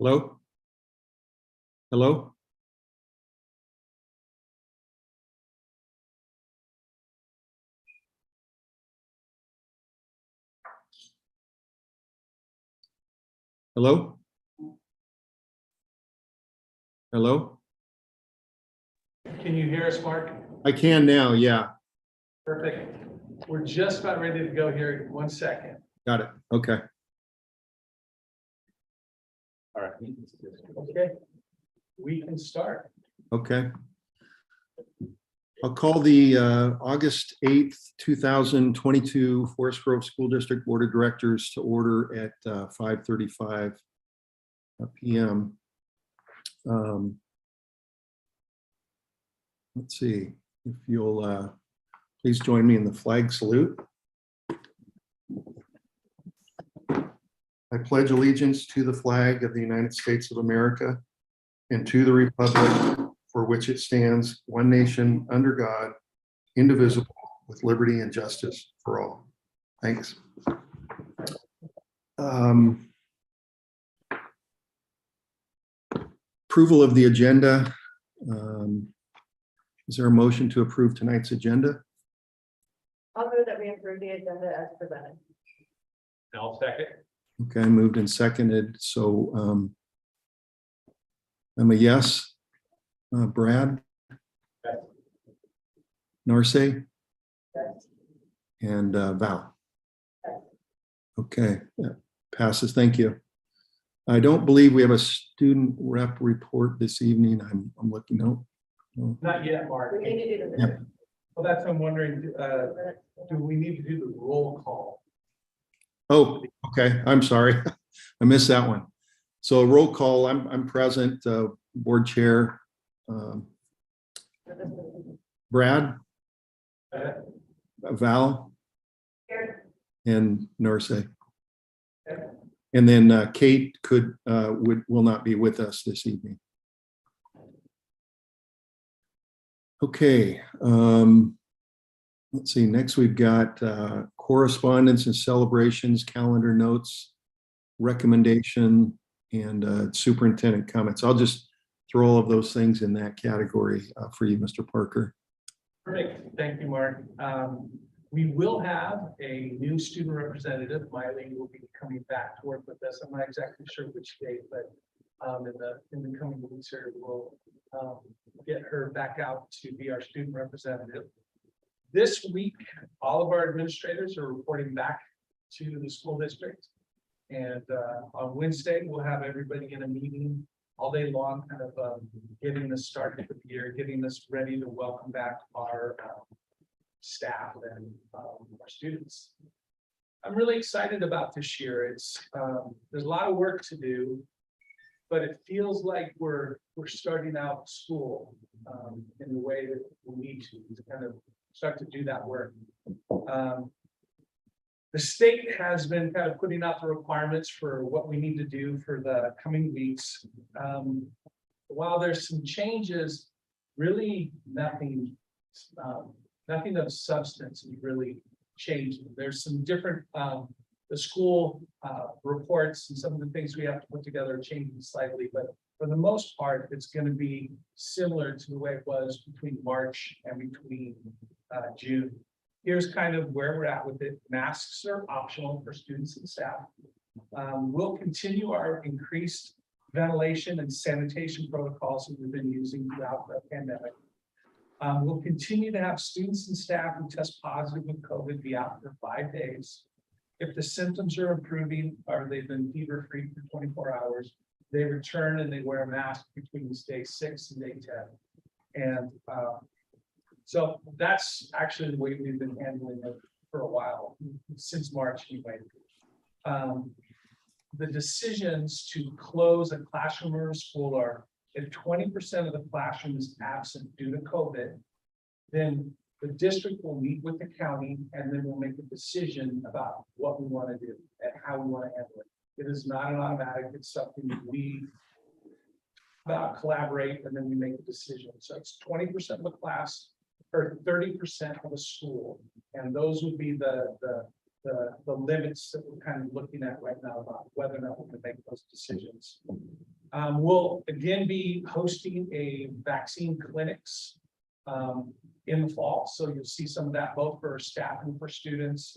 Hello? Hello? Hello? Hello? Can you hear us, Mark? I can now, yeah. Perfect. We're just about ready to go here. 1 second. Got it. Okay. All right. Okay. We can start. Okay. I'll call the August 8th, 2022 Forest Grove School District Board of Directors to order at 5:35 p.m. Let's see if you'll please join me in the flag salute. I pledge allegiance to the flag of the United States of America and to the republic for which it stands, one nation, under God, indivisible, with liberty and justice for all. Thanks. Approval of the agenda. Is there a motion to approve tonight's agenda? I'll move that we approve the agenda as presented. I'll second. Okay, moved and seconded. So I'm a yes. Brad? Yes. Narce? Yes. And Val? Yes. Okay, that passes. Thank you. I don't believe we have a student rep report this evening. I'm looking. No. Not yet, Mark. We need to do the Yep. minutes. Well, that's, I'm wondering, do we need to do the roll call? Oh, okay. I'm sorry. I missed that one. So roll call. I'm present. Board chair. Brad, Uh, Val, Here. and Narce. Okay. And then Kate will not be with us this evening. Okay. Let's see. Next, we've got correspondence and celebrations, calendar notes, recommendation, and superintendent comments. I'll just throw all of those things in that category for you, Mr. Parker. Perfect. Thank you, Mark. We will have a new student representative. Miley will be coming back to work with us. I'm not exactly sure which date, but in the coming weeks here, we'll get her back out to be our student representative. This week, all of our administrators are reporting back to the school district. And on Wednesday, we'll have everybody in a meeting all day long, kind of getting us started for the year, getting us ready to welcome back our staff and our students. I'm really excited about this year. It's there's a lot of work to do, but it feels like we're starting out school in the way that we need to kind of start to do that work. The state has been kind of putting out the requirements for what we need to do for the coming weeks. While there's some changes, really nothing of substance is really changing. There's some different, the school reports and some of the things we have to put together are changing slightly, but for the most part, it's going to be similar to the way it was between March and between June. Here's kind of where we're at with it. Masks are optional for students and staff. We'll continue our increased ventilation and sanitation protocols that we've been using throughout the pandemic. We'll continue to have students and staff who test positive with COVID be out for 5 days. If the symptoms are improving or they've been fever-free for 24 hours, they return and they wear a mask between day 6 and day 10. And so that's actually the way we've been handling it for a while, since March anyway. The decisions to close a classroom or a school are if 20% of the classroom is absent due to COVID, then the district will meet with the county and then we'll make a decision about what we want to do and how we want to handle it. It is not an automatic, it's something that we collaborate and then we make a decision. So it's 20% of the class or 30% of a school. And those would be the limits that we're kind of looking at right now about whether or not we can make those decisions. We'll again be hosting a vaccine clinics in the fall. So you'll see some of that both for staff and for students.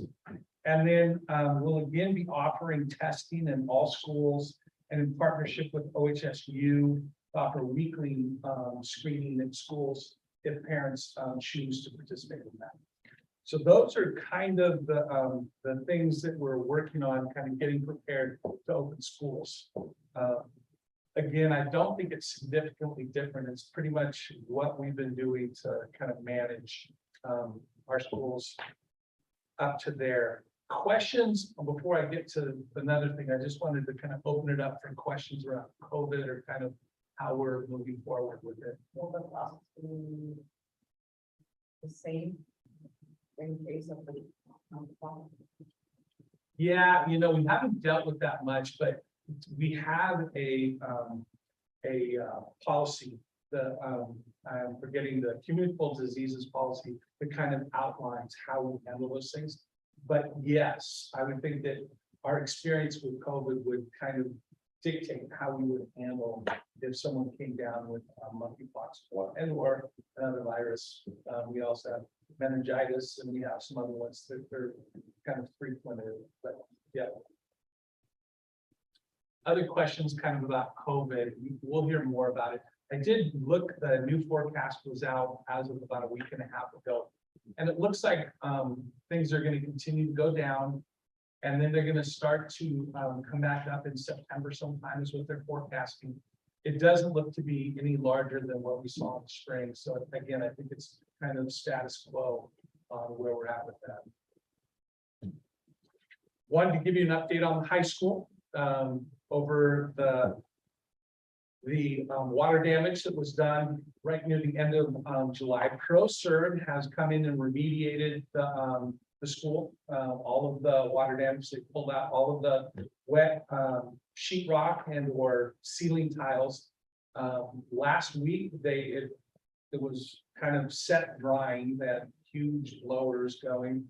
And then we'll again be offering testing in all schools and in partnership with OHSU, offer weekly screening in schools if parents choose to participate in that. So those are kind of the things that we're working on, kind of getting prepared to open schools. Again, I don't think it's significantly different. It's pretty much what we've been doing to kind of manage our schools up to there. Questions before I get to another thing, I just wanted to kind of open it up for questions around COVID or kind of how we're moving forward with it. Will the process be the same in case of the fall? Yeah, you know, we haven't dealt with that much, but we have a policy, I'm forgetting the communicable diseases policy that kind of outlines how we handle those things. But yes, I would think that our experience with COVID would kind of dictate how we would handle if someone came down with monkeypox and or another virus. We also have meningitis and we have some other ones that are kind of frequent, but yeah. Other questions kind of about COVID, we'll hear more about it. I did look, the new forecast was out as of about a week and a half ago. And it looks like things are going to continue to go down. And then they're going to start to come back up in September sometime is what they're forecasting. It doesn't look to be any larger than what we saw in the spring. So again, I think it's kind of status quo where we're at with that. Wanted to give you an update on the high school. Over the water damage that was done right near the end of July. ProServe has come in and remediated the school, all of the water damage. They pulled out all of the wet sheetrock and or ceiling tiles. Last week, it was kind of set drying. They had huge blowers going.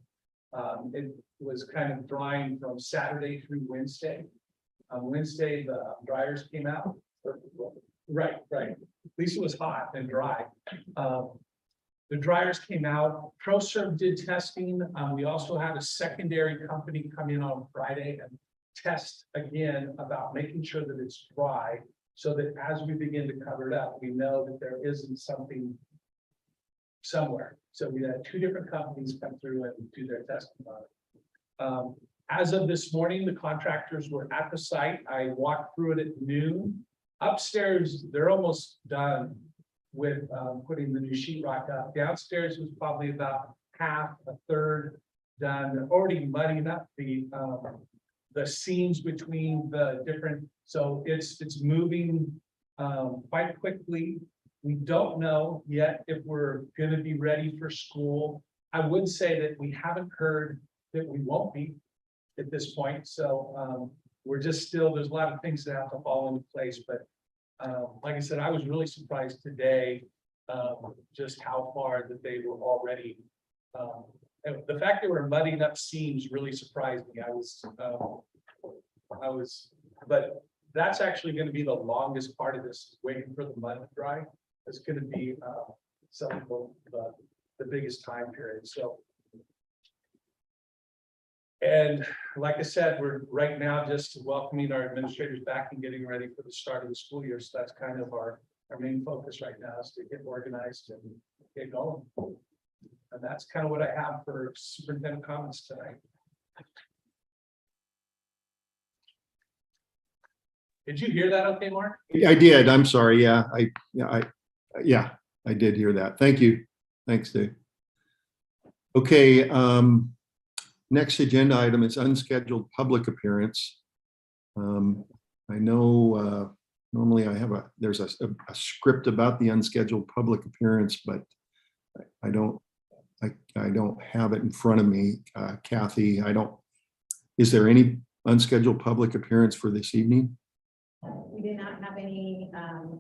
It was kind of drying from Saturday through Wednesday. On Wednesday, the dryers came out. Right. At least it was hot and dry. The dryers came out. ProServe did testing. We also had a secondary company come in on Friday and test again about making sure that it's dry, so that as we begin to cover it up, we know that there isn't something somewhere. So we had two different companies come through and do their testing on it. As of this morning, the contractors were at the site. I walked through it at noon. Upstairs, they're almost done with putting the new sheetrock up. Downstairs was probably about half, a third done. They're already muddying up the seams between the different. So it's moving quite quickly. We don't know yet if we're going to be ready for school. I would say that we haven't heard that we won't be at this point. So we're just still, there's a lot of things that have to fall into place. But like I said, I was really surprised today just how far that they were already. And the fact that we're mudding up seams really surprised me. But that's actually going to be the longest part of this, waiting for the mud to dry. It's going to be some of the biggest time period. So. And like I said, we're right now just welcoming our administrators back and getting ready for the start of the school year. So that's kind of our main focus right now, is to get organized and get going. And that's kind of what I have for superintendent comments tonight. Did you hear that okay, Mark? I did. I'm sorry. Yeah, I did hear that. Thank you. Thanks, Dave. Okay. Next agenda item is unscheduled public appearance. I know normally there's a script about the unscheduled public appearance, but I don't have it in front of me. Kathy, is there any unscheduled public appearance for this evening? We did not have any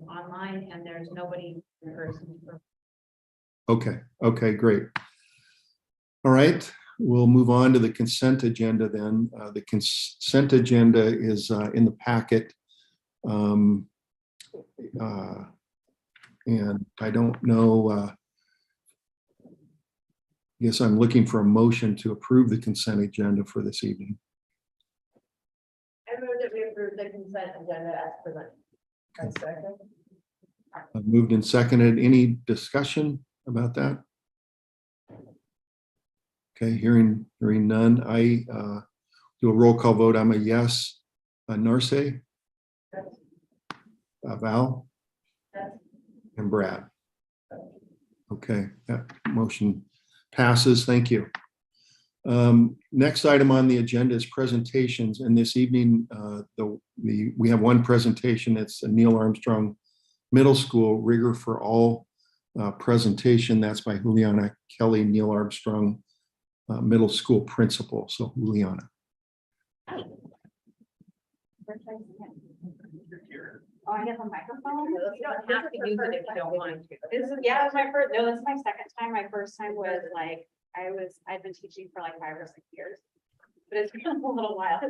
online, and there's nobody in person. Okay, great. All right. We'll move on to the consent agenda then. The consent agenda is in the packet. And I don't know, guess I'm looking for a motion to approve the consent agenda for this evening. I move that we approve the consent agenda as presented. I second. Moved and seconded. Any discussion about that? Okay, hearing none. I do a roll call vote. I'm a yes. Narce, Val, and Brad. Okay, that motion passes. Thank you. Next item on the agenda is presentations, and this evening we have one presentation. It's a Neil Armstrong Middle School Rigor for All presentation. That's by Juliana Kelly, Neil Armstrong Middle School Principal. So Juliana. Oh, I have a microphone? You don't have to use it if you don't want to. This is, yeah, it's my first, no, this is my second time. My first time was like, I've been teaching for like 5 or 6 years. But it's been a little while.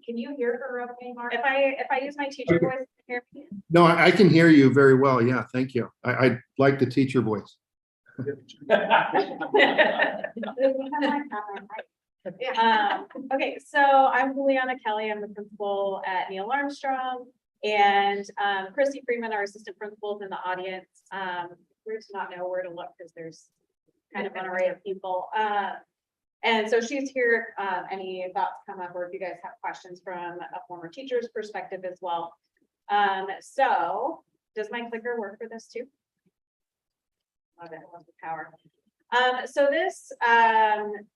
Can you hear her okay, Mark? If I use my teacher voice, can you hear me? No, I can hear you very well. Yeah, thank you. I like the teacher voice. Okay, so I'm Juliana Kelly. I'm the principal at Neil Armstrong, and Christy Freeman, our assistant principal, is in the audience. Weird to not know where to look because there's kind of an array of people. And so she's here. Any thoughts come up, or if you guys have questions from a former teacher's perspective as well. So does my clicker work for this too? Love it, love the power. So this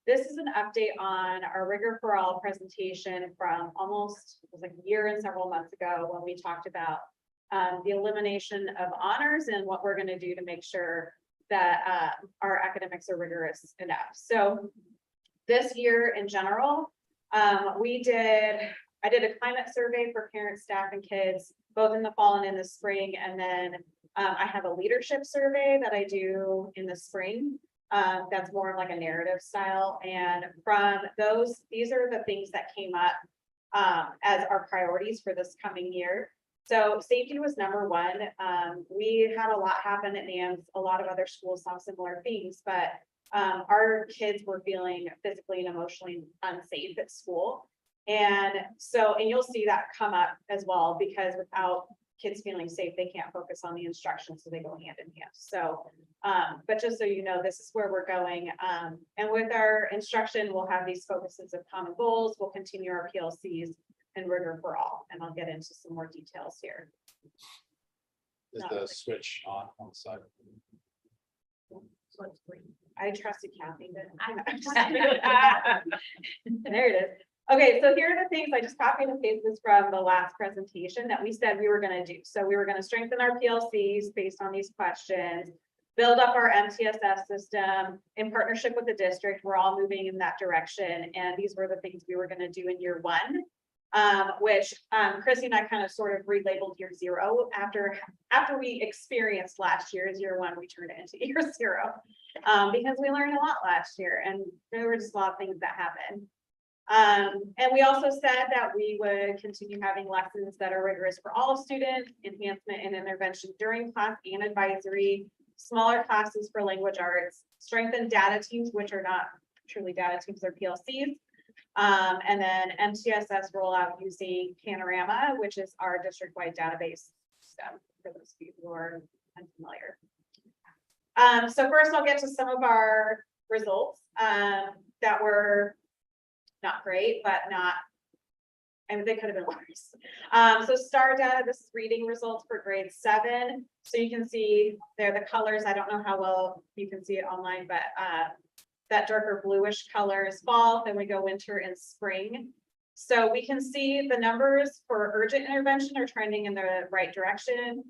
is an update on our Rigor for All presentation from almost, it was like a year and several months ago when we talked about the elimination of honors and what we're going to do to make sure that our academics are rigorous enough. So this year in general, I did a climate survey for parents, staff, and kids, both in the fall and in the spring. And then I have a leadership survey that I do in the spring. That's more of like a narrative style. And from those, these are the things that came up as our priorities for this coming year. So safety was number one. We had a lot happen at NAMS. A lot of other schools saw similar things, but our kids were feeling physically and emotionally unsafe at school. And so, and you'll see that come up as well, because without kids feeling safe, they can't focus on the instruction, so they go hand in hand. So, but just so you know, this is where we're going. And with our instruction, we'll have these focuses of common goals. We'll continue our PLCs and Rigor for All, and I'll get into some more details here. Is the switch on the side? I trusted Kathy, but there it is. Okay, so here are the things I just copied and pasted this from the last presentation that we said we were going to do. So we were going to strengthen our PLCs based on these questions, build up our MTSS system in partnership with the district. We're all moving in that direction. And these were the things we were going to do in year one, which Chrissy and I kind of sort of relabeled year zero after we experienced last year as year one, we turned it into year zero because we learned a lot last year and there were just a lot of things that happened. And we also said that we would continue having lessons that are rigorous for all students, enhancement and intervention during class and advisory, smaller classes for language arts, strengthen data teams, which are not truly data teams, they're PLCs. And then MTSS rollout using Panorama, which is our district-wide database system for those of you who are unfamiliar. So first I'll get to some of our results that were not great, but not, I mean, they could have been worse. So STAR data, this is reading results for grade 7. So you can see there the colors. I don't know how well you can see it online, but that darker bluish color is fall. Then we go winter and spring. So we can see the numbers for urgent intervention are trending in the right direction.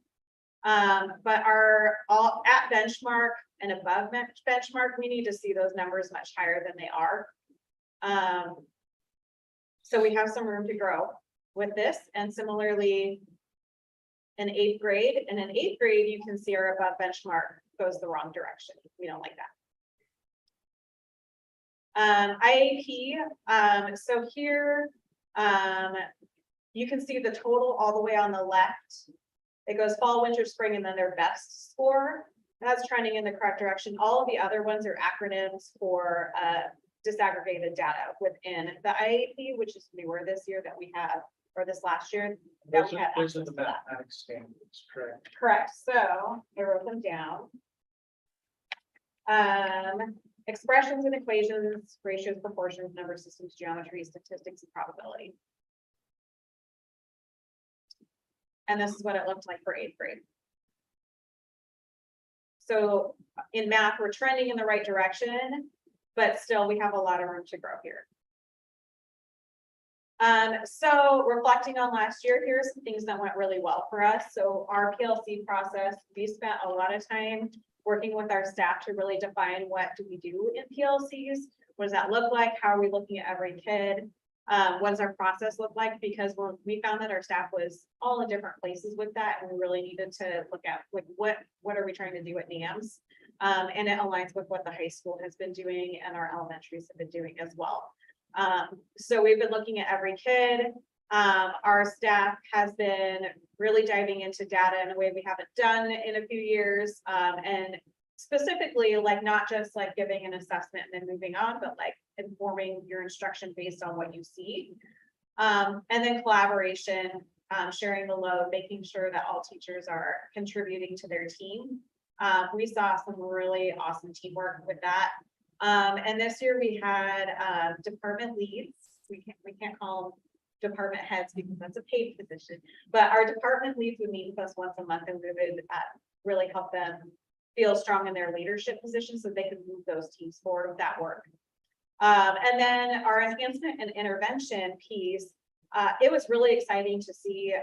But are all at benchmark and above benchmark, we need to see those numbers much higher than they are. So we have some room to grow with this, and similarly in 8th grade, and in 8th grade, you can see our above benchmark goes the wrong direction. We don't like that. IAP, so here, you can see the total all the way on the left. It goes fall, winter, spring, and then their best score. That's trending in the correct direction. All of the other ones are acronyms for disaggregated data within the IAP, which is newer this year that we have, or this last year. that Those we are, had those are access the to that. mathematics standards, correct? Correct, so I wrote them down. Expressions and equations, ratios, proportions, number systems, geometry, statistics, and probability. And this is what it looked like for 8th grade. So in math, we're trending in the right direction, but still we have a lot of room to grow here. So reflecting on last year, here's some things that went really well for us. So our PLC process, we spent a lot of time working with our staff to really define what do we do in PLCs? What does that look like? How are we looking at every kid? What does our process look like? Because we found that our staff was all in different places with that, and we really needed to look at like what are we trying to do at NAMS? And it aligns with what the high school has been doing and our elementaries have been doing as well. So we've been looking at every kid. Our staff has been really diving into data in a way we haven't done in a few years. And specifically, like not just like giving an assessment and then moving on, but like informing your instruction based on what you see. And then collaboration, sharing the load, making sure that all teachers are contributing to their team. We saw some really awesome teamwork with that. And this year we had department leads. We can't call them department heads because that's a paid position, but our department leads would meet with us once a month, and we would really help them feel strong in their leadership position so they can move those teams forward with that work. And then our enhancement and intervention piece, it was really exciting to see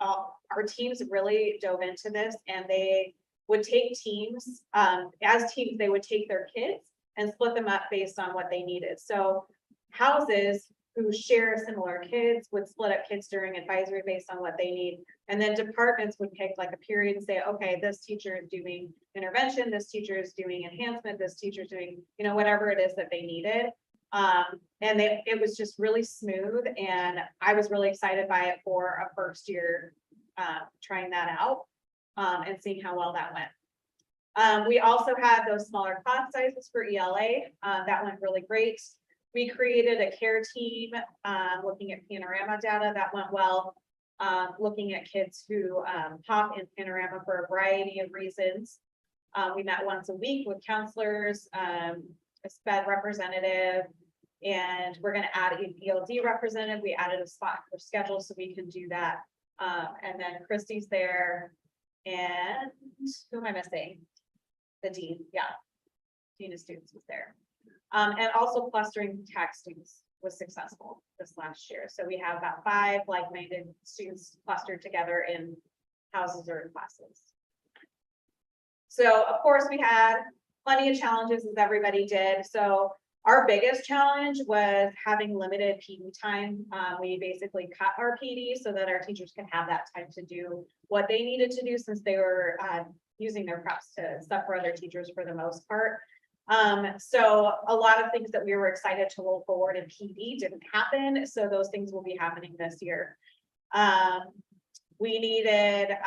our teams really dove into this, and they would take teams, as teams, they would take their kids and split them up based on what they needed. So houses who share similar kids would split up kids during advisory based on what they need. And then departments would pick like a period and say, okay, this teacher is doing intervention, this teacher is doing enhancement, this teacher is doing, you know, whatever it is that they needed. And it was just really smooth. And I was really excited by it for a first year, trying that out, and seeing how well that went. We also had those smaller class sizes for ELA. That went really great. We created a care team, looking at panorama data. That went well. Looking at kids who pop in panorama for a variety of reasons. We met once a week with counselors, a SPED representative, and we're going to add an ELD representative. We added a spot for schedule so we can do that. And then Christy's there, and who am I missing? The dean, yeah, dean of students was there. And also clustering tech students was successful this last year. So we have about 5 like-minded students clustered together in houses or in classes. So of course we had plenty of challenges, as everybody did. So our biggest challenge was having limited PD time. We basically cut our PD so that our teachers can have that time to do what they needed to do, since they were using their preps to stuff for other teachers for the most part. So a lot of things that we were excited to roll forward in PD didn't happen. So those things will be happening this year. We needed,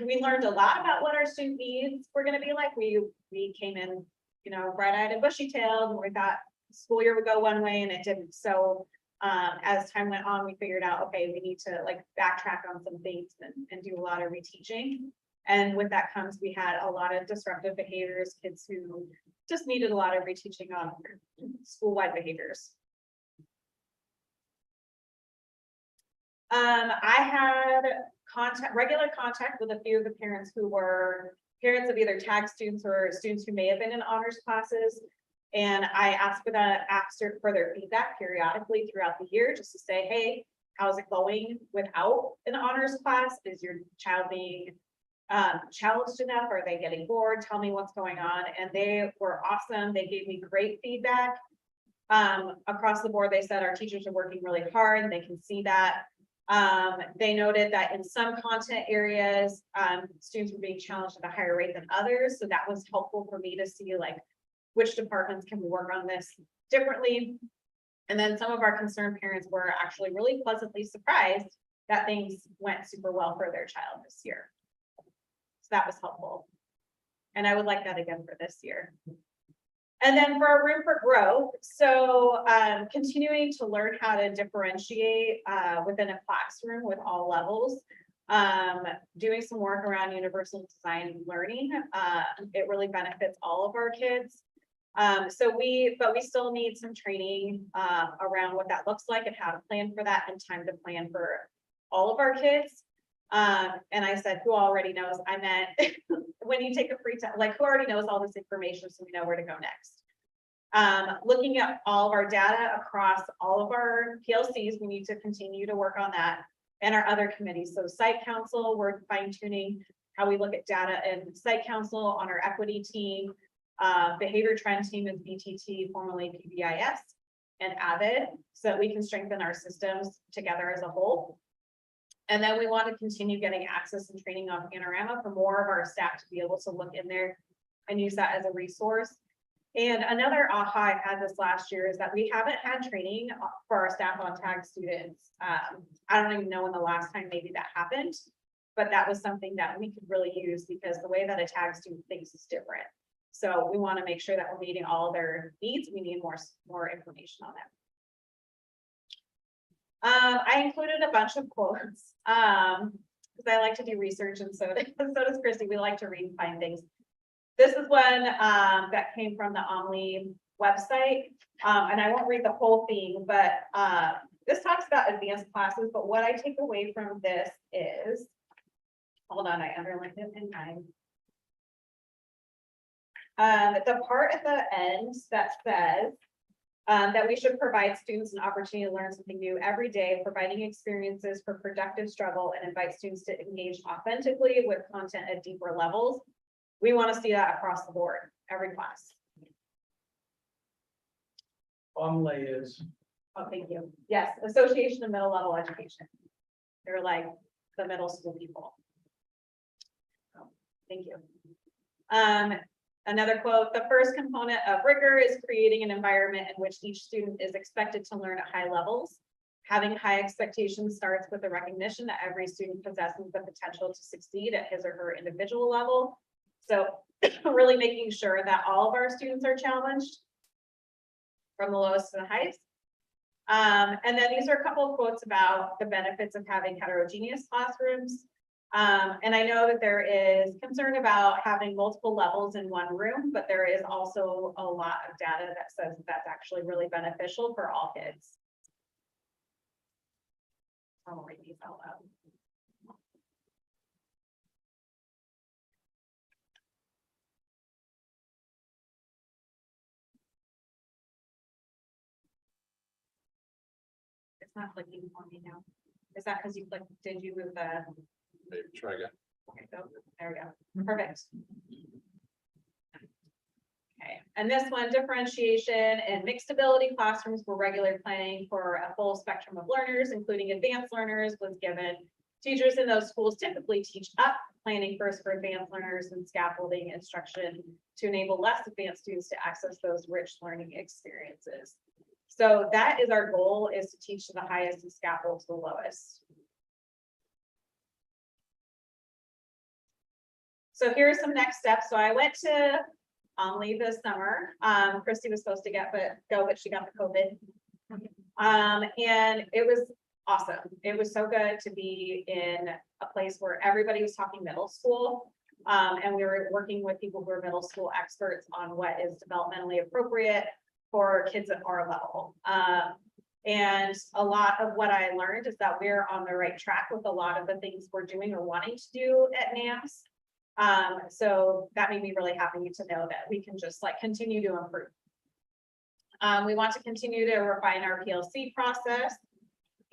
we learned a lot about what our student needs were going to be like. We came in, you know, bright-eyed and bushy-tailed, and we thought school year would go one way, and it didn't. So as time went on, we figured out, okay, we need to like backtrack on some things and do a lot of reteaching. And with that comes, we had a lot of disruptive behaviors, kids who just needed a lot of reteaching on school-wide behaviors. I had regular contact with a few of the parents who were parents of either tag students or students who may have been in honors classes. And I asked for their feedback periodically throughout the year, just to say, hey, how's it going without an honors class? Is your child being challenged enough? Are they getting bored? Tell me what's going on. And they were awesome. They gave me great feedback. Across the board, they said our teachers are working really hard, and they can see that. They noted that in some content areas, students were being challenged at a higher rate than others. So that was helpful for me to see like which departments can we work on this differently. And then some of our concerned parents were actually really pleasantly surprised that things went super well for their child this year. So that was helpful. And I would like that again for this year. And then for our room for growth, so continuing to learn how to differentiate within a classroom with all levels. Doing some work around universal design learning. It really benefits all of our kids. But we still need some training around what that looks like and how to plan for that and time to plan for all of our kids. And I said, who already knows? I meant when you take a free time, like who already knows all this information so we know where to go next. Looking at all of our data across all of our PLCs, we need to continue to work on that, and our other committees. So site council, we're fine tuning how we look at data and site council on our equity team. Behavior trend team is BTT, formerly PBIS, and AVID, so that we can strengthen our systems together as a whole. And then we want to continue getting access and training on Panorama for more of our staff to be able to look in there and use that as a resource. And another aha I had this last year is that we haven't had training for our staff on tag students. I don't even know when the last time maybe that happened, but that was something that we could really use because the way that a tag student thinks is different. So we want to make sure that we're meeting all their needs. We need more information on that. I included a bunch of quotes because I like to do research, and so does Christy. We like to read and find things. This is one that came from the Omni website, and I won't read the whole thing, but this talks about advanced classes. But what I take away from this is, hold on, I underlined it in time. The part at the end that says that we should provide students an opportunity to learn something new every day, providing experiences for productive struggle, and invite students to engage authentically with content at deeper levels. We want to see that across the board, every class. Omlay is, Oh, thank you. Yes, Association of Middle Level Education. They're like the middle school people. So, thank you. Another quote, the first component of rigor is creating an environment in which each student is expected to learn at high levels. Having high expectations starts with the recognition that every student possesses the potential to succeed at his or her individual level. So really making sure that all of our students are challenged from the lowest to the highest. And then these are a couple of quotes about the benefits of having heterogeneous classrooms. And I know that there is concern about having multiple levels in one room, but there is also a lot of data that says that's actually really beneficial for all kids. I'll read these out loud. It's not clicking for me now. Is that because you clicked, did you move the? Maybe try again. Okay, so there we go. Perfect. Okay, and this one, differentiation and mixed ability classrooms were regular planning for a full spectrum of learners, including advanced learners, was given. Teachers in those schools typically teach up, planning first for advanced learners and scaffolding instruction to enable less advanced students to access those rich learning experiences. So that is our goal, is to teach to the highest and scaffold to the lowest. So here are some next steps. So I went to Omley this summer. Christy was supposed to go, but she got the COVID. And it was awesome. It was so good to be in a place where everybody was talking middle school. And we were working with people who are middle school experts on what is developmentally appropriate for kids at our level. And a lot of what I learned is that we're on the right track with a lot of the things we're doing or wanting to do at NAMS. So that made me really happy to know that we can just like continue to improve. We want to continue to refine our PLC process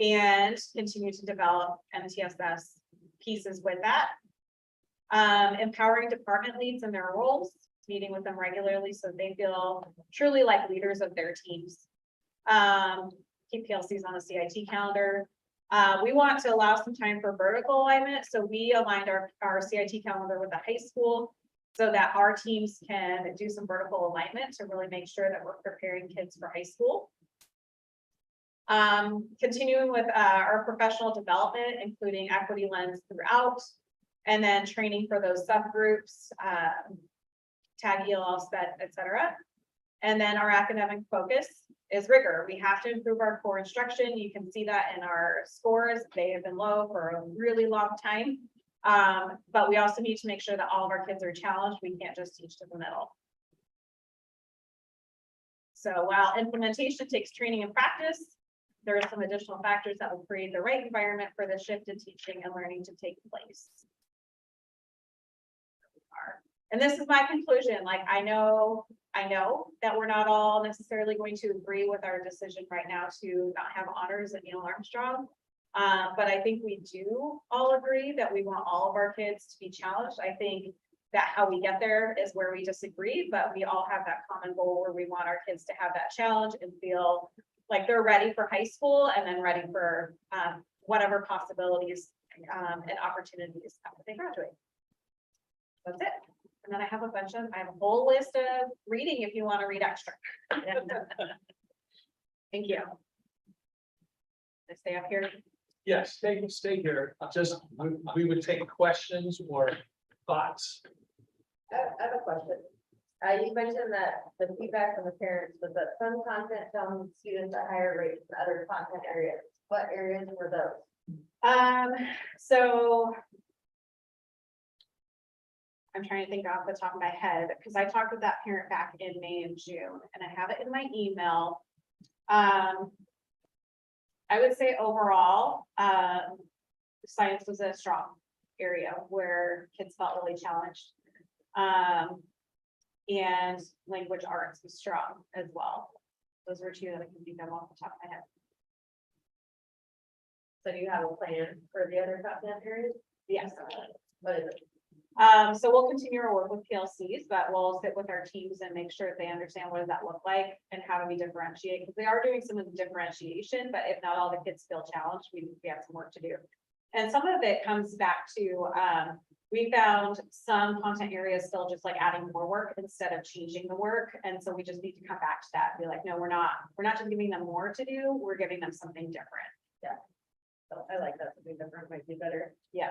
and continue to develop MTSS pieces with that. Empowering department leads in their roles, meeting with them regularly so they feel truly like leaders of their teams. Keep PLCs on the CIT calendar. We want to allow some time for vertical alignment. So we aligned our CIT calendar with the high school so that our teams can do some vertical alignment to really make sure that we're preparing kids for high school. Continuing with our professional development, including equity lens throughout, and then training for those subgroups, tag ELL, SPED, et cetera. And then our academic focus is rigor. We have to improve our core instruction. You can see that in our scores. They have been low for a really long time. But we also need to make sure that all of our kids are challenged. We can't just teach to the middle. So while implementation takes training and practice, there are some additional factors that will create the right environment for the shift in teaching and learning to take place. And this is my conclusion. Like, I know that we're not all necessarily going to agree with our decision right now to not have honors at Neil Armstrong. But I think we do all agree that we want all of our kids to be challenged. I think that how we get there is where we disagree, but we all have that common goal where we want our kids to have that challenge and feel like they're ready for high school and then ready for whatever possibilities and opportunities after they graduate. That's it. And then I have I have a whole list of reading if you want to read extra. Thank you. I stay up here. Yes, stay here. Just, we would take questions or thoughts. I have a question. You mentioned that the feedback from the parents was that some content found students at higher rates than other content areas. What areas were those? So I'm trying to think off the top of my head, because I talked with that parent back in May and June, and I have it in my email. I would say overall, science was a strong area where kids felt really challenged. And language arts was strong as well. Those were two that I can think of off the top of my head. So do you have a plan for the other content areas? Yes. What is it? So we'll continue our work with PLCs, but we'll sit with our teams and make sure they understand what does that look like and how do we differentiate, because they are doing some of the differentiation, but if not all the kids feel challenged, we have some work to do. And some of it comes back to, we found some content areas still just like adding more work instead of changing the work. And so we just need to come back to that and be like, no, we're not just giving them more to do, we're giving them something different. So I like that, something different might be better. Yeah.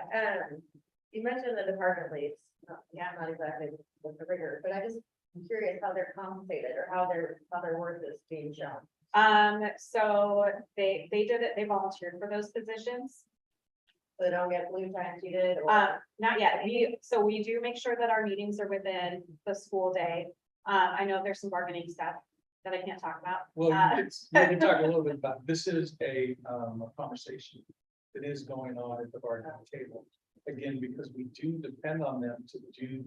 You mentioned the department leads. Yeah. Not exactly with the rigor, but I just am curious how they're compensated or how their worth is being shown. So they did it, they volunteered for those positions. So they don't get blue time cheated or. Not yet. We do make sure that our meetings are within the school day. I know there's some bargaining stuff that I can't talk about. Well, we can talk a little bit about, this is a conversation that is going on at the bargaining table. Again, because we do depend on them to do,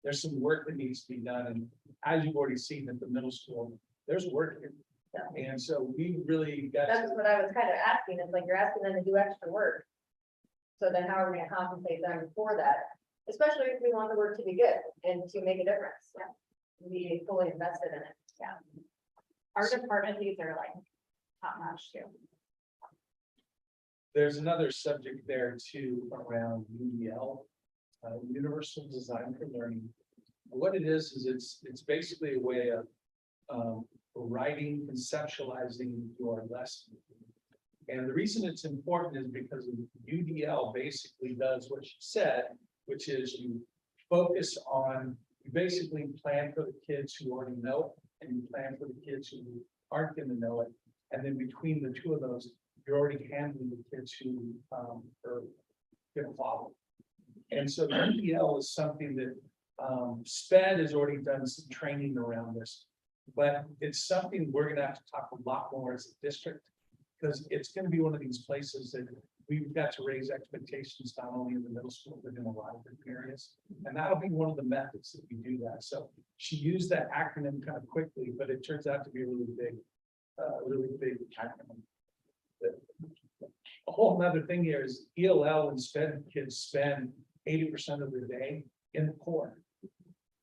there's some work that needs to be done. And as you've already seen at the middle school, there's work here. Yeah. And so we really got. That's what I was kind of asking, is like, you're asking them to do extra work. So then how are we gonna compensate them for that? Especially if we want the work to be good and to make a difference. Yeah. Be fully invested in it. Yeah. Our department leads are like top notch too. There's another subject there too around UDL, Universal Design for Learning. What it is it's basically a way of writing, conceptualizing your lesson. And the reason it's important is because UDL basically does what you said, which is you focus on, you basically plan for the kids who already know it, and you plan for the kids who aren't going to know it. And then between the two of those, you're already handling the kids who are going to follow. And so the UDL is something that SPED has already done some training around this, but it's something we're going to have to talk a lot more as a district, because it's going to be one of these places that we've got to raise expectations, not only in the middle school, but in a lot of different areas. And that'll be one of the methods that we do that. So she used that acronym kind of quickly, but it turns out to be a really big acronym. A whole nother thing here is ELL and SPED kids spend 80% of their day in the core.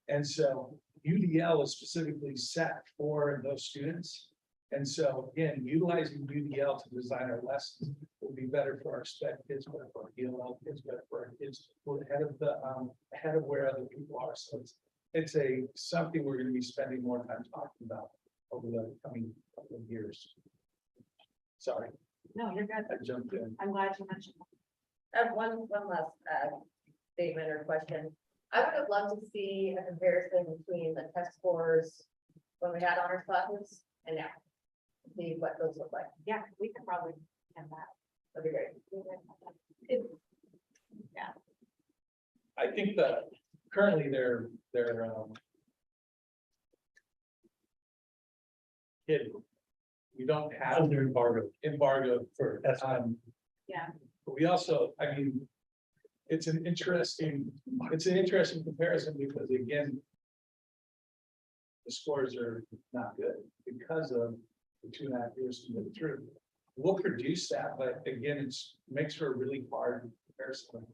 And so UDL is specifically set for those students. And so again, utilizing UDL to design our lessons will be better for our SPED kids, better for our ELL kids, better for our kids who are ahead of where other people are. So it's something we're going to be spending more time talking about over the coming couple of years. Sorry, No, you're good. I jumped in. I'm glad you mentioned. I have one last, statement or question. I would have loved to see a comparison between the test scores when we had honors classes and now. See what those look like. Yeah, we could probably end that. That'd be great. I think that currently they're hidden. We don't have. Under embargo for, Yeah. but we also, I mean, it's an interesting comparison because again, the scores are not good because of the 2.5 years to get through. We'll produce that, but again, makes for a really hard comparison.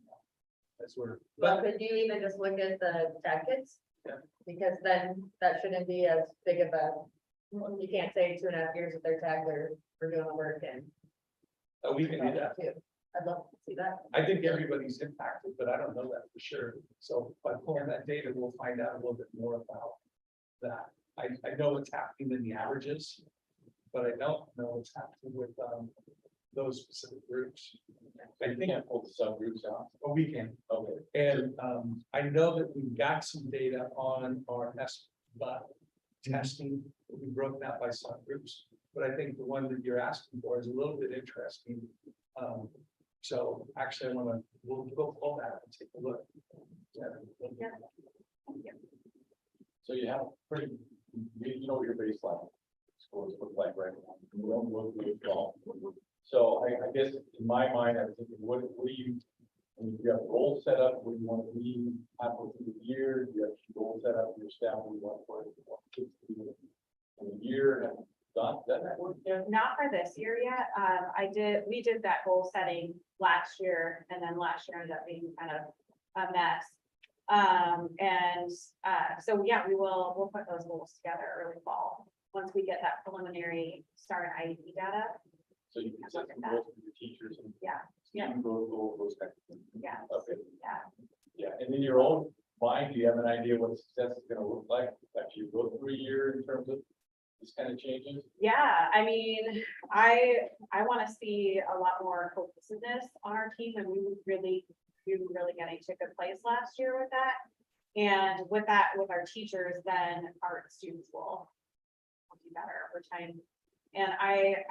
That's where, Well, but could you even just look at the tactics? Yeah. Because then that shouldn't be as big of a, you can't say 2.5 years of their tag, they're doing the work and. we can do that. Too. I'd love to see that. I think everybody's impacted, but I don't know that for sure. So by pulling that data, we'll find out a little bit more about that. I know what's happening in the averages, but I don't know what's happening with those specific groups. I think I pulled the subgroups out. Oh, we can. Okay. And I know that we've got some data on our but testing, we broke that by subgroups. But I think the one that you're asking for is a little bit interesting. So actually, we'll go pull that and take a look. Yeah. So you have pretty, you know what your baseline scores look like right now. We don't look really well. So I guess in my mind, I was thinking, what do you, when you have a goal set up, where you want to be halfway through the year, you have a goal set up for your staff, where you want to in a year, and done, does that work yet? Not for this year yet. We did that goal setting last year, and then last year ended up being kind of a mess. So yeah, we'll put those goals together early fall, once we get that preliminary start IEP data. So you can set some goals for your teachers and. Yeah, yeah. Those kinds of things. Yeah, Okay, yeah. yeah, and in your own mind, do you have an idea what success is gonna look like, after you go through a year in terms of this kind of changes? Yeah, I mean, I want to see a lot more cohesiveness on our team, and we were really getting to a good place last year with that. And with that, with our teachers, then our students will do better over time. And I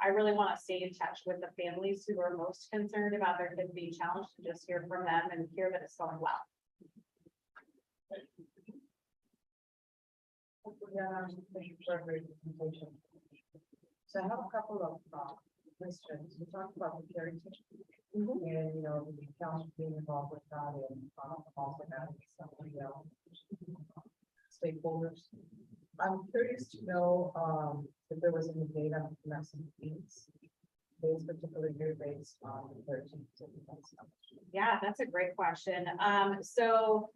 really want to stay in touch with the families who are most concerned about their kids being challenged, and just hear from them and hear that it's going well. So I have a couple of questions. We talked about the parenting and, you know, the council being involved with that and also having somebody else, stakeholders. I'm curious to know if there was any data on maximum fees, this particular year based on the 13. Yeah, that's a great question. So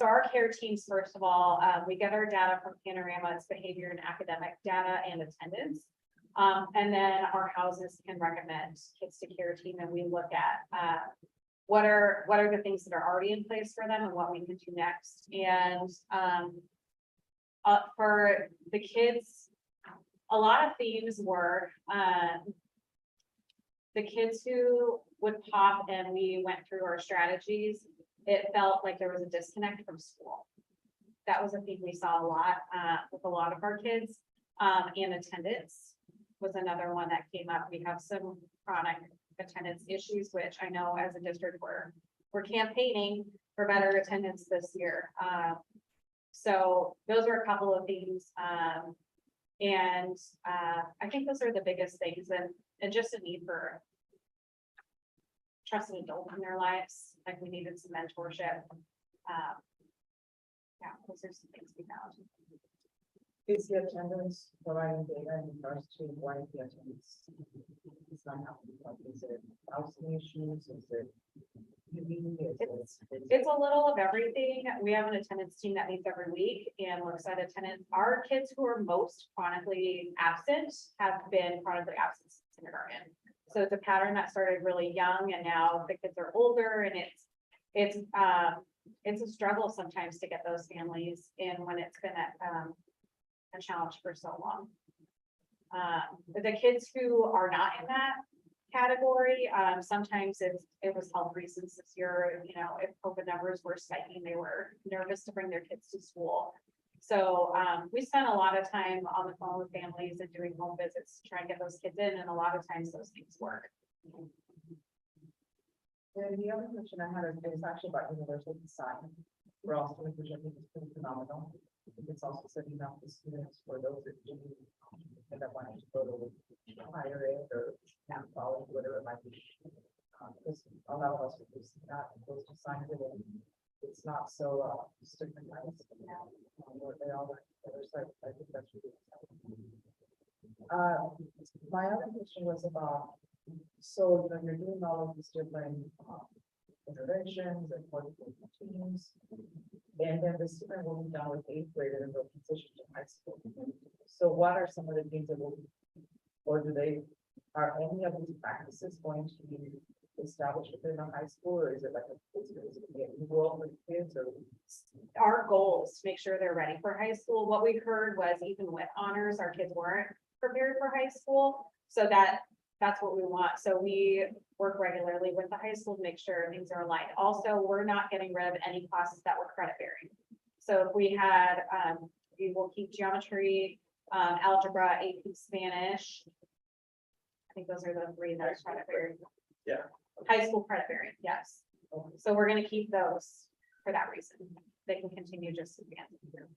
our care teams, first of all, we get our data from Panorama, it's behavior and academic data and attendance. And then our houses can recommend kids to care team, and we look at what are the things that are already in place for them and what we can do next. And for the kids, a lot of themes were the kids who would pop, and we went through our strategies. It felt like there was a disconnect from school. That was a thing we saw a lot with a lot of our kids. And attendance was another one that came up. We have some chronic attendance issues, which I know as a district we're campaigning for better attendance this year. So those are a couple of things. And I think those are the biggest things, and just a need for trusted adult in their lives. Like, we needed some mentorship. Yeah, those are some things we found. Is the attendance providing data in regards to why the attendance is not happening? Like, is it housing issues? Is it? It's a little of everything. We have an attendance team that meets every week and looks at attendance. Our kids who are most chronically absent have been chronically absent since kindergarten. So it's a pattern that started really young, and now the kids are older, and it's a struggle sometimes to get those families in when it's been a challenge for so long. The kids who are not in that category, sometimes it was health reasons this year, you know, if COVID numbers were spiking, they were nervous to bring their kids to school. So, we spent a lot of time on the phone with families and doing home visits to try and get those kids in, and a lot of times those things work. And the other question I had is actually about universal design. We're also, which I think is pretty phenomenal. I think it's also setting up the students for those that do end up wanting to go to higher ed or college, whatever it might be. Because a lot of us would just not, those designs, it's not so strict and nice. What they all, so I think that's really exciting. My other question was about, so when you're doing all of these different interventions and working with teams, and then the student will be done with eighth grade and they'll transition to high school. So what are some of the things that will, or are any of these practices going to be established within a high school, or is it like is it be a new world with kids, or? Our goal is to make sure they're ready for high school. What we heard was even with honors, our kids weren't prepared for high school. So that's what we want. So we work regularly with the high school to make sure things are aligned. Also, we're not getting rid of any classes that were credit bearing. So if we had, we will keep geometry, algebra, AP Spanish. I think those are the three that are credit bearing. Yeah. High school credit bearing, yes. So we're gonna keep those for that reason. They can continue just to the end of the year.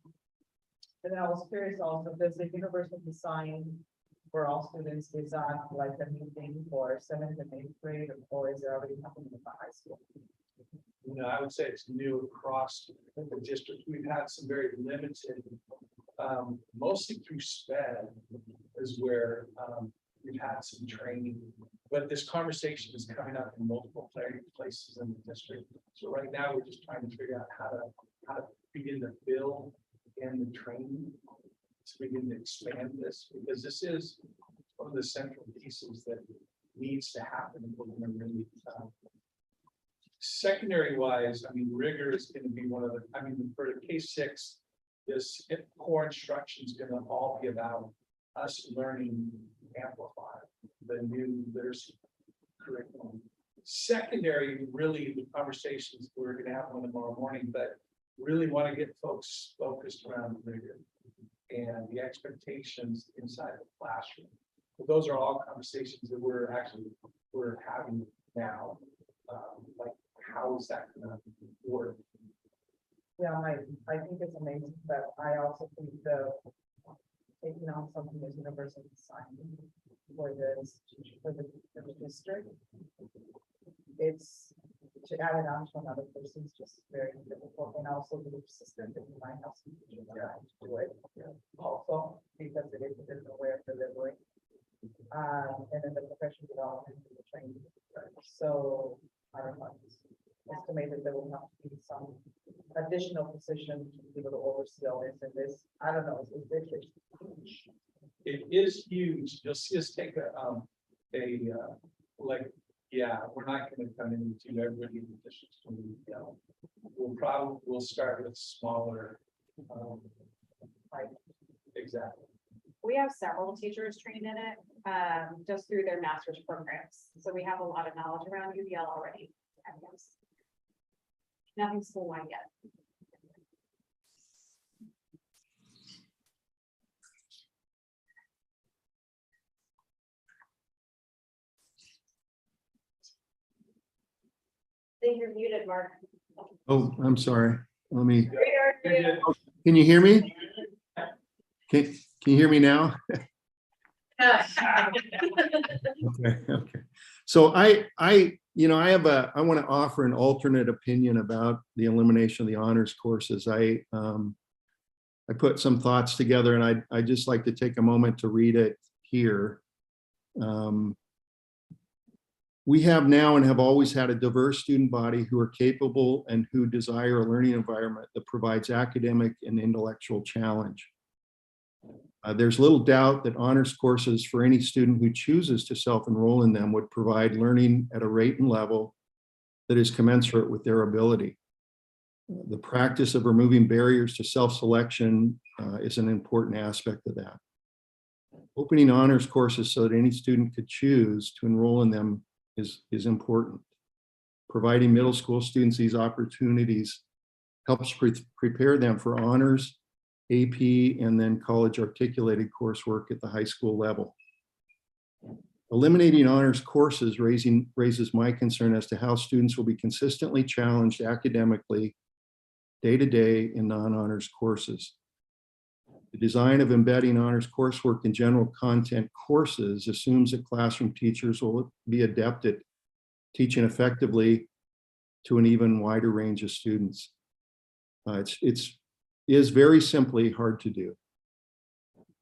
And I was curious also, does the universal design for all students, is that like a new thing for 7th and 8th grade, or is it already happening in the high school? You know, I would say it's new across the district. We've had some very limited, mostly through SPED is where, we've had some training. But this conversation is coming up in multiple places in the district. So right now, we're just trying to figure out how to begin to build in the training to begin to expand this, because this is one of the central pieces that needs to happen. If we're going to really, secondary wise, I mean, rigor is going to be one of the, I mean, for K-6, this core instruction is going to all be about us learning Amplify, the new literacy curriculum. Secondary, really the conversations we're going to have one tomorrow morning, but really want to get folks focused around rigor and the expectations inside the classroom. But those are all conversations that we're having now. Like, how is that going to work? Yeah, I think it's amazing, but I also think taking on something as universal design for the district, it's to add it on to another person is just very difficult, and also the system that you might have some teachers that to do it also, because it is a different way of delivering. And then the professional development and the training. So I don't know, it's estimated there will have to be some additional position to be able to oversee all this, and this, I don't know, it's huge. It is huge. You'll see us take like, yeah, we're not going to come in and do everybody in the district. We'll start with smaller. Like, exactly. We have several teachers trained in it, just through their master's programs. So we have a lot of knowledge around UDL already. Nothing school-wide yet. I think you're muted, Mark. Oh, I'm sorry. Let me, Good. can you hear me? Can you hear me now? Okay, okay. So I want to offer an alternate opinion about the elimination of the honors courses. I put some thoughts together, and I'd just like to take a moment to read it here. We have now and have always had a diverse student body who are capable and who desire a learning environment that provides academic and intellectual challenge. There's little doubt that honors courses for any student who chooses to self-enroll in them would provide learning at a rate and level that is commensurate with their ability. The practice of removing barriers to self-selection is an important aspect of that. Opening honors courses so that any student could choose to enroll in them is important. Providing middle school students these opportunities helps prepare them for honors, AP, and then college articulated coursework at the high school level. Eliminating honors courses raises my concern as to how students will be consistently challenged academically day to day in non-honors courses. The design of embedding honors coursework in general content courses assumes that classroom teachers will be adept at teaching effectively to an even wider range of students. It is very simply hard to do.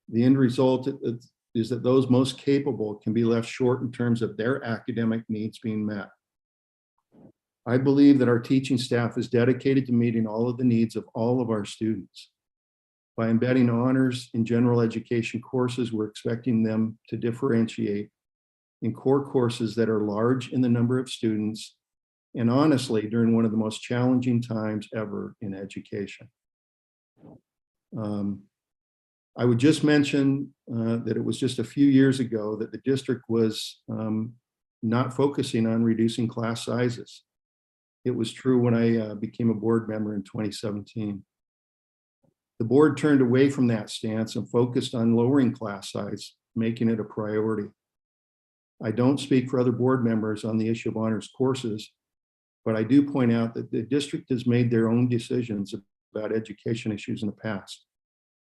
The end result is that those most capable can be left short in terms of their academic needs being met. I believe that our teaching staff is dedicated to meeting all of the needs of all of our students. By embedding honors in general education courses, we're expecting them to differentiate in core courses that are large in the number of students, and honestly, during one of the most challenging times ever in education. I would just mention that it was just a few years ago that the district was not focusing on reducing class sizes. It was true when I became a board member in 2017. The board turned away from that stance and focused on lowering class size, making it a priority. I don't speak for other board members on the issue of honors courses, but I do point out that the district has made their own decisions about education issues in the past.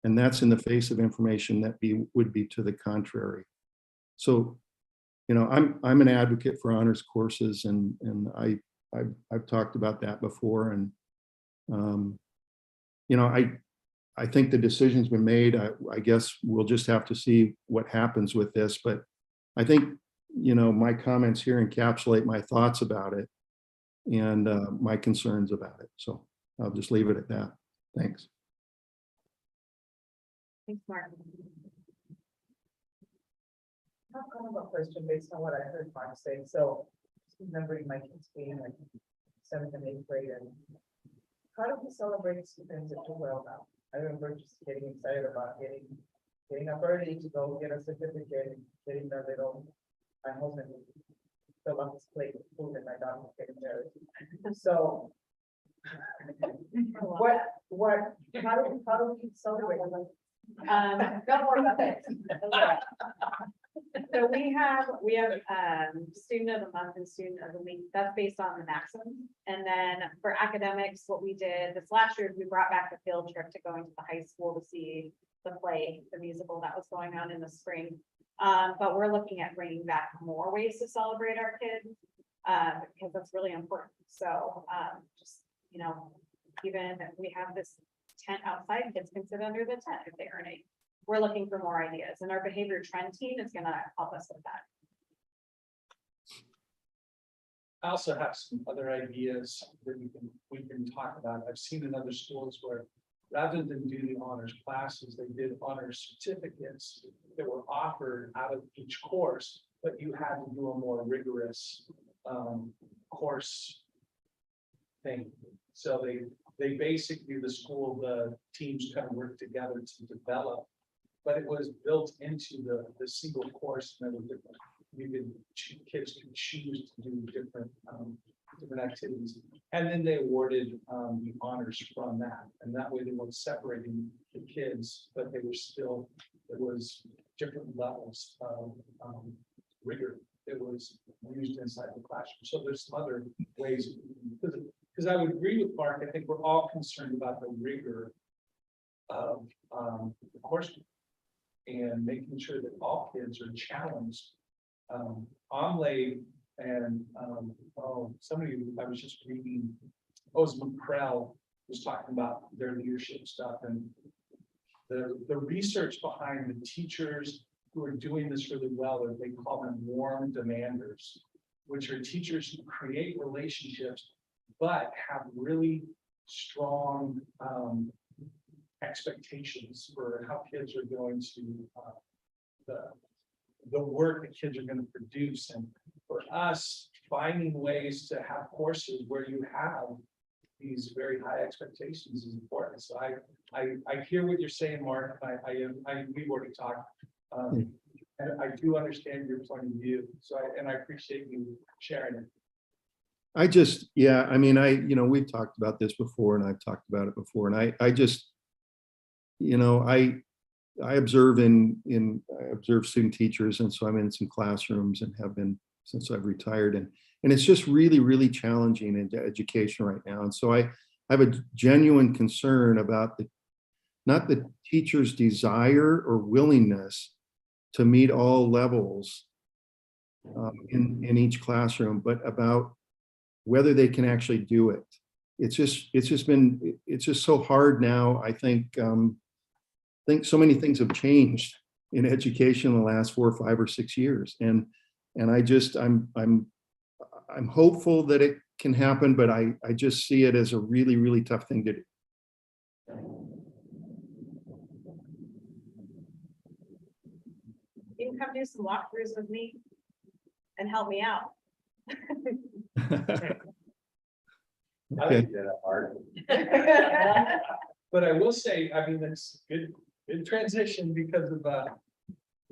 And that's in the face of information that would be to the contrary. So, you know, I'm an advocate for honors courses, and I've talked about that before. And, you know, I think the decision's been made. I guess we'll just have to see what happens with this. But I think, you know, my comments here encapsulate my thoughts about it and my concerns about it. So I'll just leave it at that. Thanks. Thanks, Mark. I have kind of a question based on what I heard Mark say. So remembering my kids being like 7th and 8th grade, and how do we celebrate students that do well now? I remember just getting excited about getting up early to go get a certificate, and getting the little, my husband fill up his plate with food, and my daughter was getting married. So how do we celebrate? Don't worry about it. So we have student of the month and student of the week. That's based on the maximum. And then for academics, what we did this last year, we brought back the field trip to going to the high school to see the play, the musical that was going on in the spring. But we're looking at bringing back more ways to celebrate our kids because that's really important. So just, you know, even if we have this tent outside, kids can sit under the tent if they are an 8. We're looking for more ideas, and our behavior trend team is going to help us with that. I also have some other ideas that we can talk about. I've seen in other schools where rather than do the honors classes, they did honors certificates that were offered out of each course, but you had to do a more rigorous course thing. So they basically, the teams kind of worked together to develop, but it was built into the single course. And kids could choose to do different activities, and then they awarded the honors from that. And that way they weren't separating the kids, but they were still, it was different levels of rigor that was used inside the classroom. So there's some other ways, because I would agree with Mark. I think we're all concerned about the rigor of the course and making sure that all kids are challenged. Omlay and somebody I was just reading, McCrell was talking about their leadership stuff, and the research behind the teachers who are doing this really well, or they call them warm demanders, which are teachers who create relationships but have really strong expectations for how kids are going to the work that kids are going to produce. And for us, finding ways to have courses where you have these very high expectations is important. So I hear what you're saying, Mark. We've already talked. And I do understand your point of view, so I appreciate you sharing it. I just, yeah, I mean, we've talked about this before and I've talked about it before and I just, I observe I observe student teachers, and so I'm in some classrooms and have been since I've retired, and it's just really, really challenging in education right now. And so I have a genuine concern about not the teacher's desire or willingness to meet all levels in each classroom, but about whether they can actually do it. It's just so hard now. I think so many things have changed in education in the last 4 or 5 or 6 years. And I'm hopeful that it can happen, but I just see it as a really, really tough thing to do. You can come do some walkthroughs with me and help me out. I Okay. like that hard. But I will say, I mean, that's good transition because of,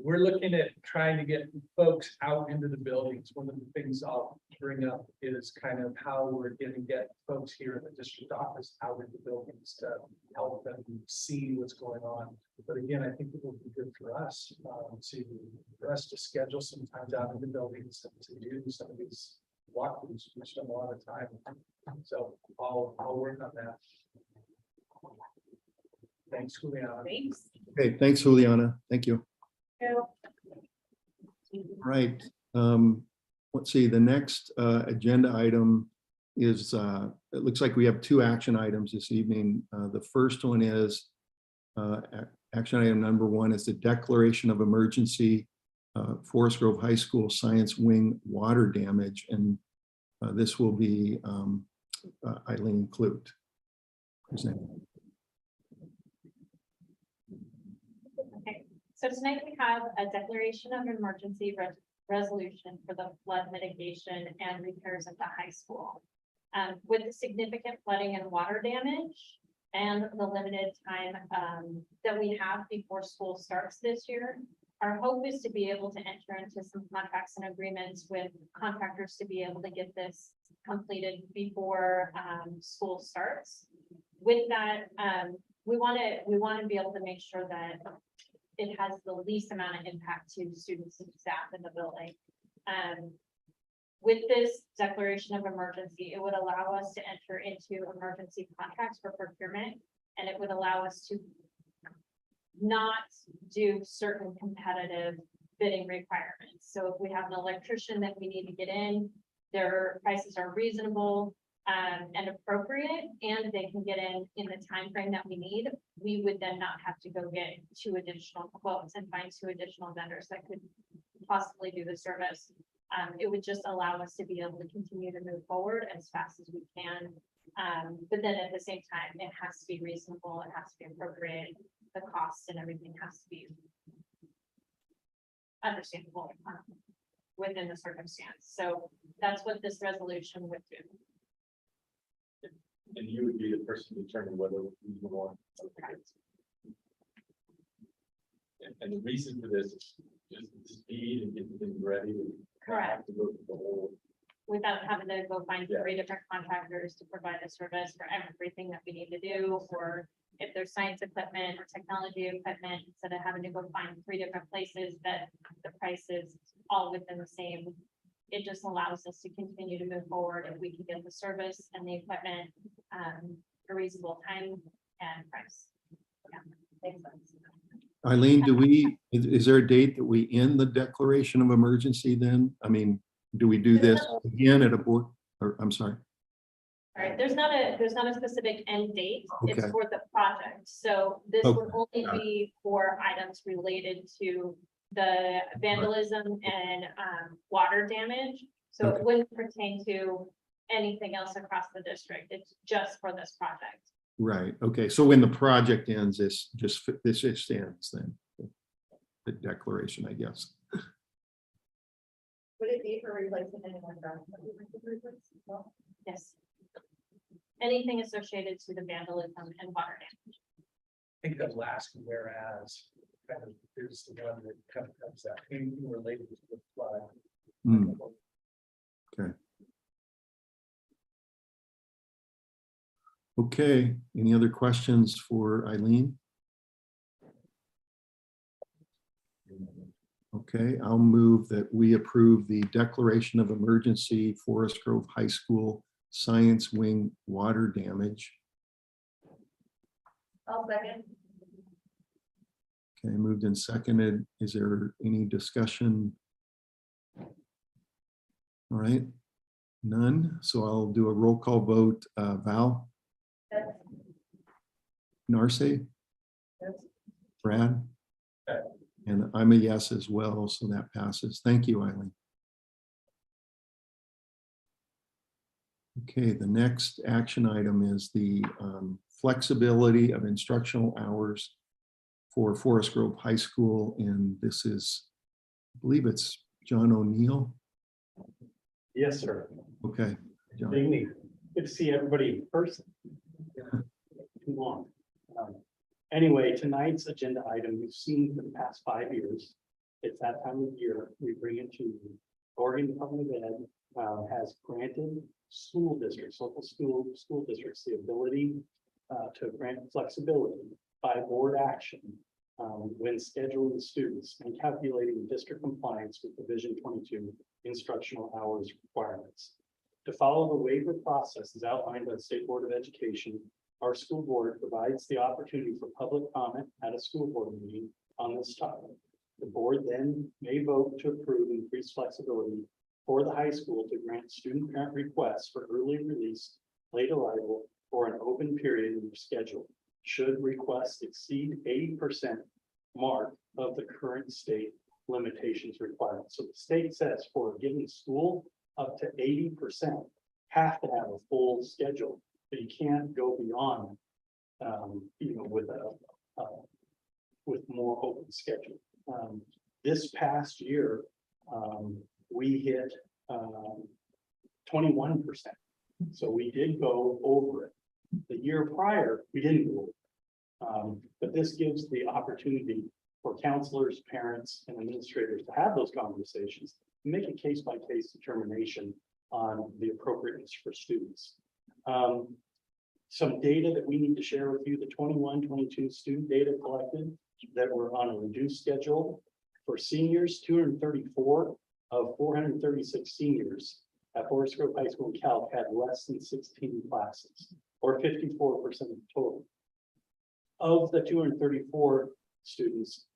we're looking at trying to get folks out into the buildings. One of the things I'll bring up is kind of how we're going to get folks here in the district office out in the buildings to help them see what's going on. But again, I think it will be good for us, for us to schedule some time out in the buildings to do some of these walkthroughs. We spend a lot of time. So I'll work on that. Thanks, Juliana. Thanks. Okay, thanks, Juliana. Thank you. So, Right. Let's see, the next agenda item is, it looks like we have 2 action items this evening. The first one is action item number 1 is the declaration of emergency Forest Grove High School Science Wing water damage. And this will be Eileen Clute presenting. okay, so tonight we have a declaration of emergency resolution for the flood mitigation and repairs at the high school. With the significant flooding and water damage and the limited time that we have before school starts this year, our hope is to be able to enter into some contracts and agreements with contractors to be able to get this completed before school starts. With that, we want to be able to make sure that it has the least amount of impact to students and staff in the building. With this declaration of emergency, it would allow us to enter into emergency contracts for procurement, and it would allow us to not do certain competitive bidding requirements. So if we have an electrician that we need to get in, their prices are reasonable and appropriate, and they can get in the time frame that we need, we would then not have to go get 2 additional quotes and find 2 additional vendors that could possibly do the service. It would just allow us to be able to continue to move forward as fast as we can. But then at the same time, it has to be reasonable, it has to be appropriate, the costs and everything has to be understandable within the circumstance. So that's what this resolution would do. And you would be the person to determine whether you want. And the reason for this is just the speed and getting things ready. And not have to go through the whole. Without having to go find Yeah. 3 different contractors to provide a service for everything that we need to do, or if there's science equipment or technology equipment, instead of having to go find 3 different places that the price is all within the same. It just allows us to continue to move forward if we can get the service and the equipment a reasonable time and price. Yeah, makes sense. Eileen, is there a date that we end the declaration of emergency then? I mean, do we do this again at a board, or I'm sorry? All right, there's not a specific end date. It's Okay. for the project. So this Okay, would only got it. be for items related to the vandalism and water damage. So Okay. it wouldn't pertain to anything else across the district. It's just for this project. Right, okay, so when the project ends, this just stands then, the declaration, I guess. Would it be for replacing anyone else that we might replace? No? Yes. Anything associated to the vandalism and water damage. I think that last whereas kind of is the one that kind of comes out, anything related to the flag. Hmm, okay, any other questions for Eileen? Okay, I'll move that we approve the declaration of emergency Forest Grove High School Science Wing water damage. I'll second. Okay, moved and seconded. Is there any discussion? All right, none. So I'll do a roll call vote. Val, Yes. Narce, Yes. Brad? Okay. And I'm a yes as well, so that passes. Thank you, Eileen. Okay, the next action item is the flexibility of instructional hours for Forest Grove High School, and this is, I believe it's John O'Neill. Yes, sir. Okay, Good John. evening. Good to see everybody in person. Too long. Anyway, tonight's agenda item we've seen for the past 5 years. It's that time of year we bring it to you. Oregon Department of Ed has granted school districts, local school districts, the ability to grant flexibility by board action when scheduling students and calculating district compliance with Division 22 instructional hours requirements. To follow the waiver process as outlined by the State Board of Education, our school board provides the opportunity for public comment at a school board meeting on this topic. The board then may vote to approve increased flexibility for the high school to grant student parent requests for early release, late arrival, or an open period in their schedule, should requests exceed 80% mark of the current state limitations requirement. So the state says for a given school, up to 80% have to have a full schedule, but you can't go beyond, with more open schedule. This past year, we hit 21%. So we did go over it. The year prior, we didn't go over it. But this gives the opportunity for counselors, parents, and administrators to have those conversations, and make a case-by-case determination on the appropriateness for students. Some data that we need to share with you, the 21-22 student data collected that were on a reduced schedule. For seniors, 234 of 436 seniors at Forest Grove High School in Calc had less than 16 classes, or 54% of the total. Of the 234 students,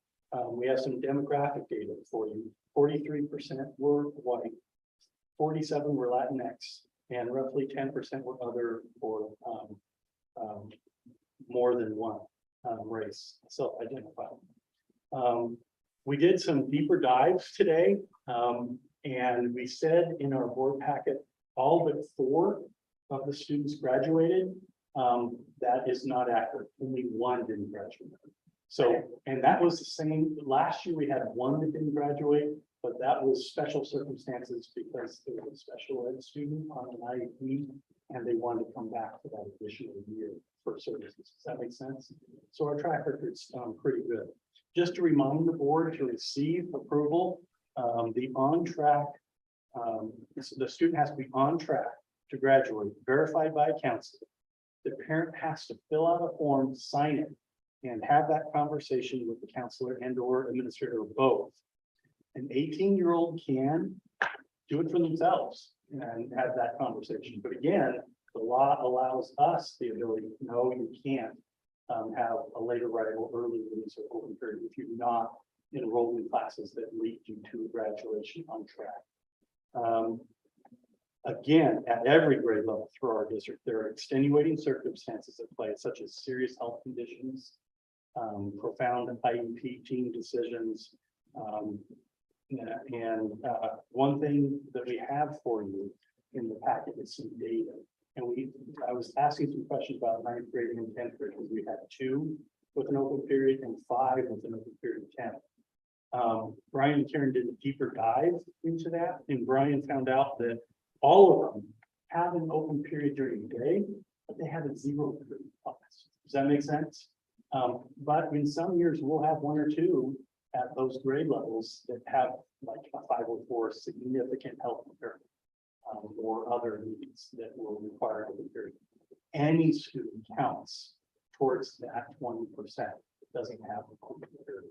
we have some demographic data for you. 43% were white, 47 were Latinx, and roughly 10% were other or more than one race, self-identified. We did some deeper dives today, and we said in our board packet, all but 4 of the students graduated. That is not accurate. Only 1 didn't graduate. So, and that was the same, last year we had 1 that didn't graduate, but that was special circumstances because there was a special ed student on an IEP and they wanted to come back for that additional year for services. Does that make sense? So our track record's pretty good. Just to remind the board to receive approval, the on-track, the student has to be on track to graduate, verified by a counselor. The parent has to fill out a form, sign it, and have that conversation with the counselor and or administrator or both. An 18-year-old can do it for themselves and have that conversation. But again, the law allows us the ability, no, you can't have a later arrival, early release or open period if you're not enrolled in classes that lead you to graduation on track. Again, at every grade level through our district, there are extenuating circumstances at play, such as serious health conditions, profound IEP team decisions. One thing that we have for you in the packet is some data. And I was asking some questions about 9th grade and 10th grade, because we had 2 with an open period and 5 with an open period of 10. Brian and Karen did a deeper dive into that, and Brian found out that all of them have an open period during the day, but they have a 0 period class. Does that make sense? But in some years, we'll have one or two at those grade levels that have like a 504 significant health impairment. Or other needs that will require a period. Any student counts towards that 20% that doesn't have a COVID period.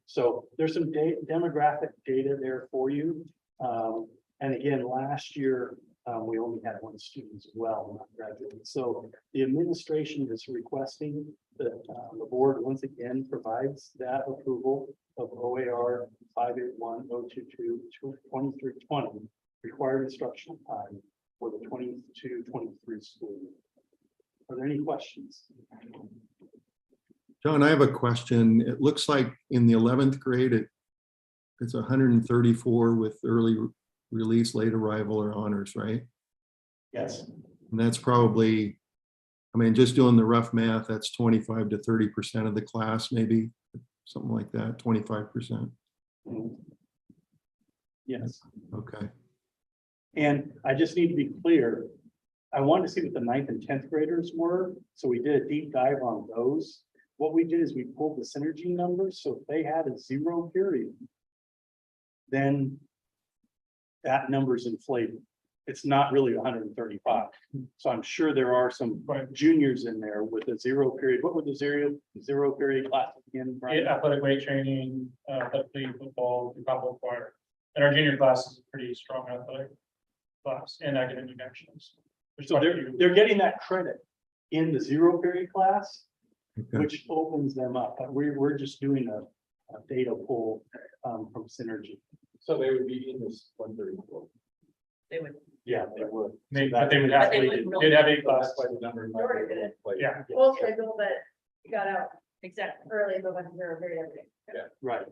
So there's some demographic data there for you. And again, last year, we only had one student as well, not graduated. So the administration is requesting that the board once again provides that approval of OAR 581-022-2320 required instructional time for the 22-23 school year. Are there any questions? John, I have a question. It looks like in the 11th grade, it's 134 with early release, late arrival, or honors, right? Yes. And that's probably, I mean, just doing the rough math, that's 25 to 30% of the class, maybe something like that, 25%. Yes. Okay. And I just need to be clear. I wanted to see what the 9th and 10th graders were. So we did a deep dive on those. What we did is we pulled the synergy numbers. So if they had a 0 period, then that number's inflated. It's not really 135. So I'm sure there are some juniors in there with a 0 period. What were the zero period classes again? Brian? Athletic weight training, athletic football, and combo choir. And our junior class is a pretty strong athletic class and academic actions. So they're getting that credit in the 0 period class, Okay. which opens them up. But we're just doing a data pull from Synergy. So they would be in this 134. They would. Yeah, they would. But they would have, But they they'd would have a So class. that's why the number. Majority did it. Yeah. Full schedule, but you got out Exactly. early, but went to 0 period every day. Right.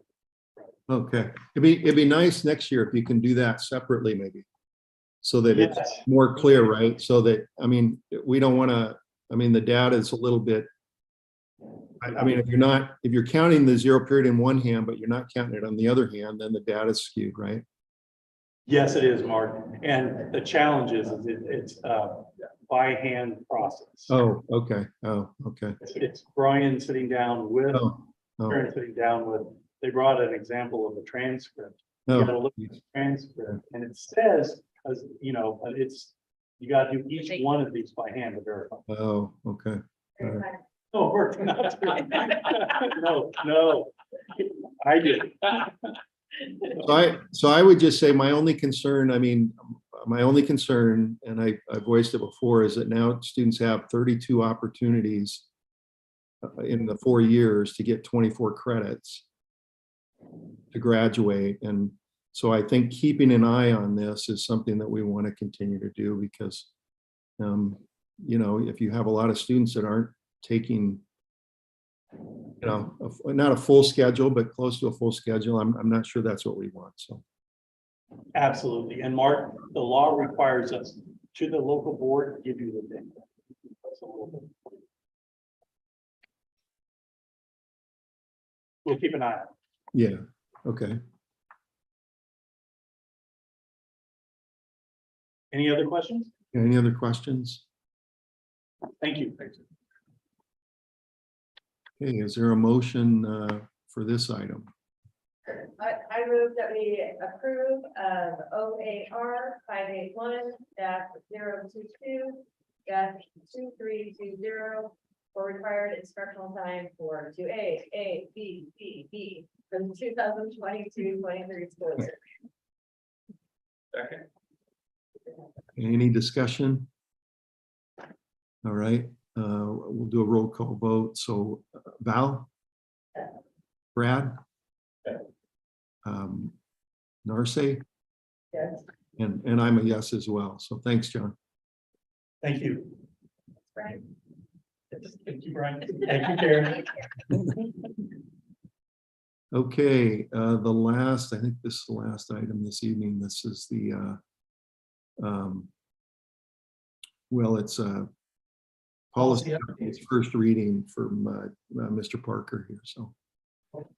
Okay. It'd be nice next year if you can do that separately, maybe. So that it's Yes. more clear, right? So that, I mean, we don't want to, I mean, the data is a little bit. I mean, if you're counting the 0 period in one hand, but you're not counting it on the other hand, then the data is skewed, right? Yes, it is, Mark. And the challenge is it's by hand process. Oh, okay. Oh, okay. It's Brian sitting down with, Oh, Karen sitting down with, they brought an example of the transcript. You gotta oh, look at the transcript and it says, as you know, but you gotta do each one of these by hand to verify. oh, okay. Very Right. fine. Oh, Mark, not no, I did. So I would just say my only concern, I mean, my only concern, and I voiced it before, is that now students have 32 opportunities in the 4 years to get 24 credits to graduate. And so I think keeping an eye on this is something that we want to continue to do because, you know, if you have a lot of students that aren't taking, you know, not a full schedule, but close to a full schedule, I'm not sure that's what we want. So. Absolutely. And Mark, the law requires us to the local board to give you the data. We'll keep an eye on it. Yeah, okay. Any other questions? Any other questions? Thank you. Okay, is there a motion for this item? I move that we approve of OAR 581-022-2320 for required instructional time for 2A, A, B, C, D for the 2022-23 school year. Second. Any discussion? All right, we'll do a roll call vote. So Val? Brad? Narce? Yes. And I'm a yes as well. So thanks, John. Thank you. Right. Thank you, Brian. Thank you, Karen. Okay, the last, I think this is the last item this evening. This is the, well, it's a policy, it's first reading from Mr. Parker here, so.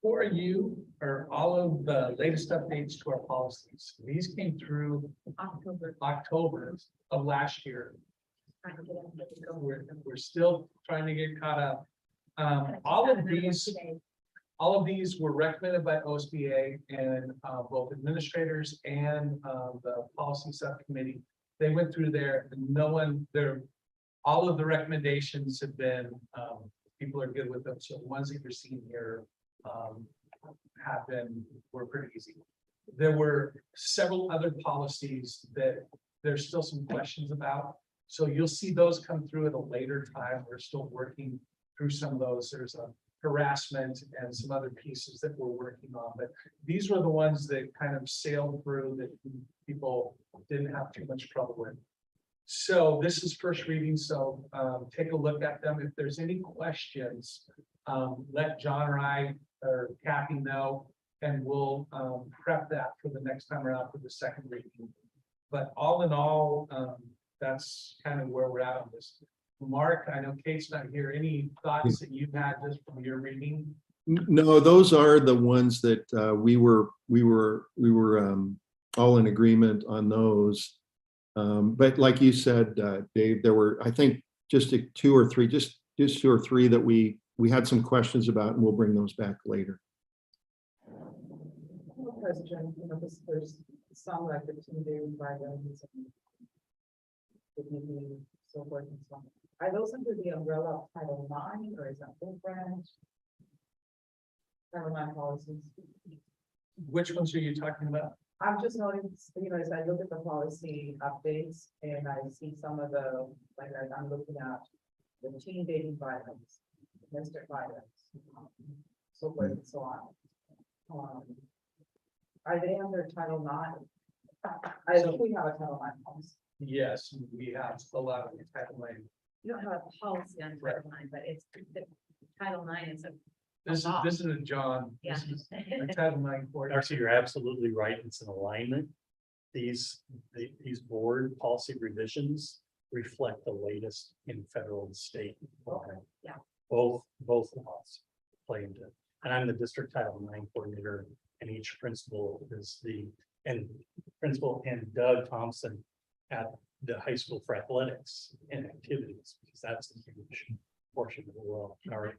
For you are all of the latest updates to our policies. These came through October of last year. We're still trying to get caught up. All of these were recommended by OSBA and both administrators and the policy subcommittee. They went through there and all of the recommendations have been, people are good with them. So the ones that you're seeing here were pretty easy. There were several other policies that there's still some questions about. So you'll see those come through at a later time. We're still working through some of those. There's a harassment and some other pieces that we're working on, but these were the ones that kind of sailed through that people didn't have too much trouble with. So this is first reading, so take a look at them. If there's any questions, let John or I or Kathy know, and we'll prep that for the next time around for the second reading. But all in all, that's kind of where we're at on this. Mark, I know Kate's not here. Any thoughts that you've had just from your reading? No, those are the ones that we were all in agreement on those. But like you said, Dave, there were, I think, just two or three that we had some questions about, and we'll bring those back later. Question, there's some like the two-day violence and so forth and so on. Are those under the umbrella of Title IX or is that different? Title IX policies. Which ones are you talking about? I'm just noticing, as I look at the policy updates and I see some of the, like I'm looking at the teen dating violence, domestic violence, so forth and so on. Are they under Title IX? I think we have a Title IX policy. Yes, we have a lot of Title IX. You don't have a policy on Title IX, but it's the Title IX is a. This is a John. Yeah. This is a Title IX for Darcy, you're absolutely right. It's an alignment. These board policy revisions reflect the latest in federal and state. Yeah. Both laws play into it. And I'm the district Title IX coordinator, and each principal is principal and Doug Thompson at the high school for athletics and activities, because that's a huge portion of the world. All right.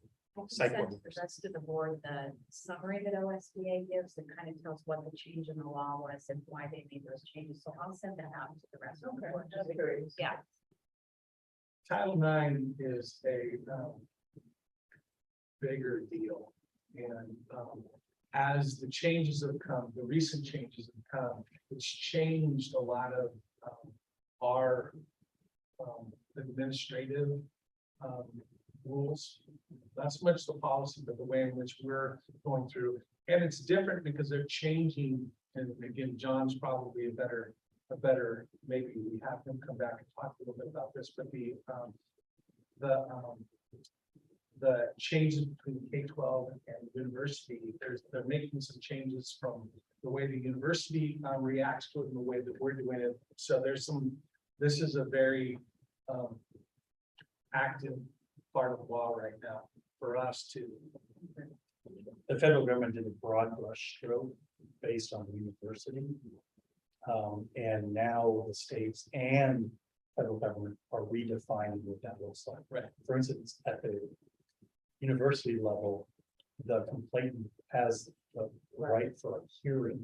Send the rest of the board the summary that OSBA gives that kind of tells what the change in the law was and why they made those changes. So I'll send that out to the rest of the board. Yeah. Title IX is a bigger deal. And as the changes have come, the recent changes have come, it's changed a lot of our administrative rules. Not so much the policy, but the way in which we're going through. And it's different because they're changing. And again, John's probably a better, maybe we have him come back and talk a little bit about this, but the changes between K-12 and university, they're making some changes from the way the university reacts to it and the way that we're doing it. So this is a very active part of the law right now for us to. The federal government did a broad brush stroke based on the university. And now the states and federal government are redefining what that looks like. Right. For instance, at the university level, the complainant has the right for a hearing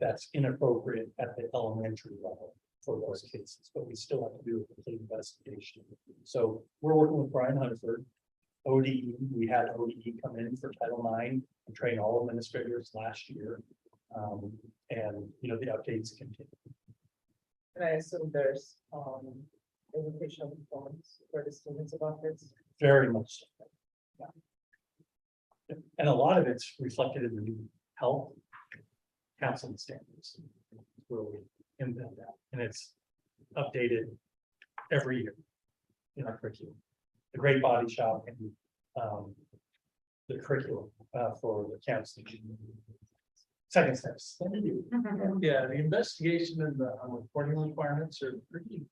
that's inappropriate at the elementary level for those cases, but we still have to do a complete investigation. So we're working with Brian Hunterford. ODE, we had ODE come in for Title IX and train all administrators last year. And the updates continue. And I assume there's educational performance for the students about this. Very much so. Yeah. And a lot of it's reflected in the new health counseling standards where we embed that, and it's updated every year in our curriculum. The Great Body Shop and the curriculum for the counseling. Second steps. Yeah, the investigation and the reporting requirements are pretty,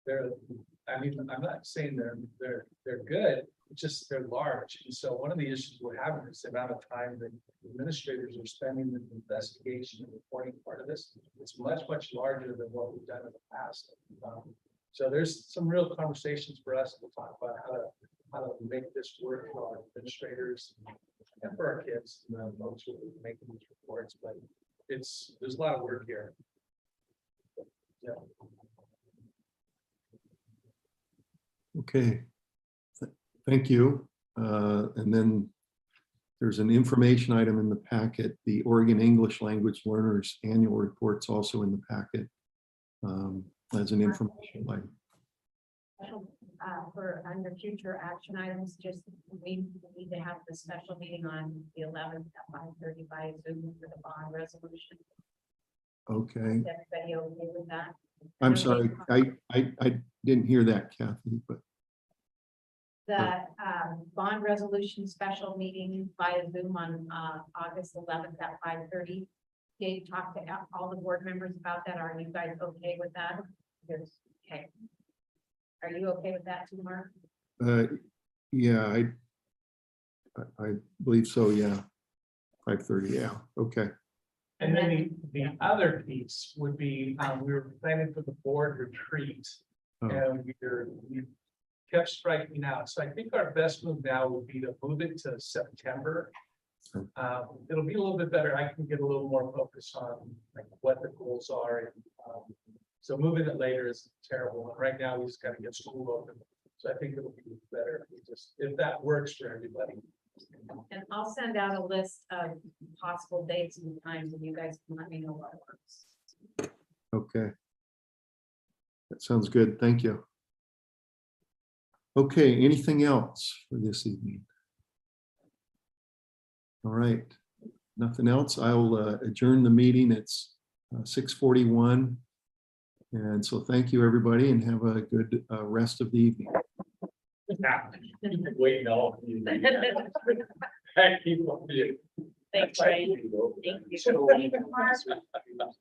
I'm not saying they're good, it's just they're large. And so one of the issues we're having is the amount of time that administrators are spending in the investigation and reporting part of this. It's much larger than what we've done in the past. So there's some real conversations for us to talk about how to make this work for our administrators and for our kids, and the folks who are making these reports, but there's a lot of work here. Yeah. Okay. Thank you. And then there's an information item in the packet. The Oregon English Language Learners Annual Report's also in the packet as an information item. For under future action items, just we need to have the special meeting on the 11th at 5:30 by Zoom for the bond resolution. Okay, Is everybody okay with that? I'm sorry, I didn't hear that, Kathy, but The bond resolution special meeting via Zoom on August 11th at 5:30. Dave talked to all the board members about that. Are you guys okay with that? Yes. Okay. Are you okay with that too, Mark? yeah, I believe so, yeah. 5:30, yeah, okay. And then the other piece would be, we were planning for the board retreat. Oh. And we kept striking out. So I think our best move now would be to move it to September. It'll be a little bit better. I can get a little more focus on like what the goals are. And, so moving it later is terrible. And right now we just gotta get school open. So I think it'll be better if that works for everybody. And I'll send out a list of possible dates and times, and you guys can let me know what works. Okay. That sounds good. Thank you. Okay, anything else for this evening? All right, nothing else. I'll adjourn the meeting. It's 6:41. And so thank you, everybody, and have a good rest of the evening. Wait, no. Thank you. Thanks, Ray. Thank you.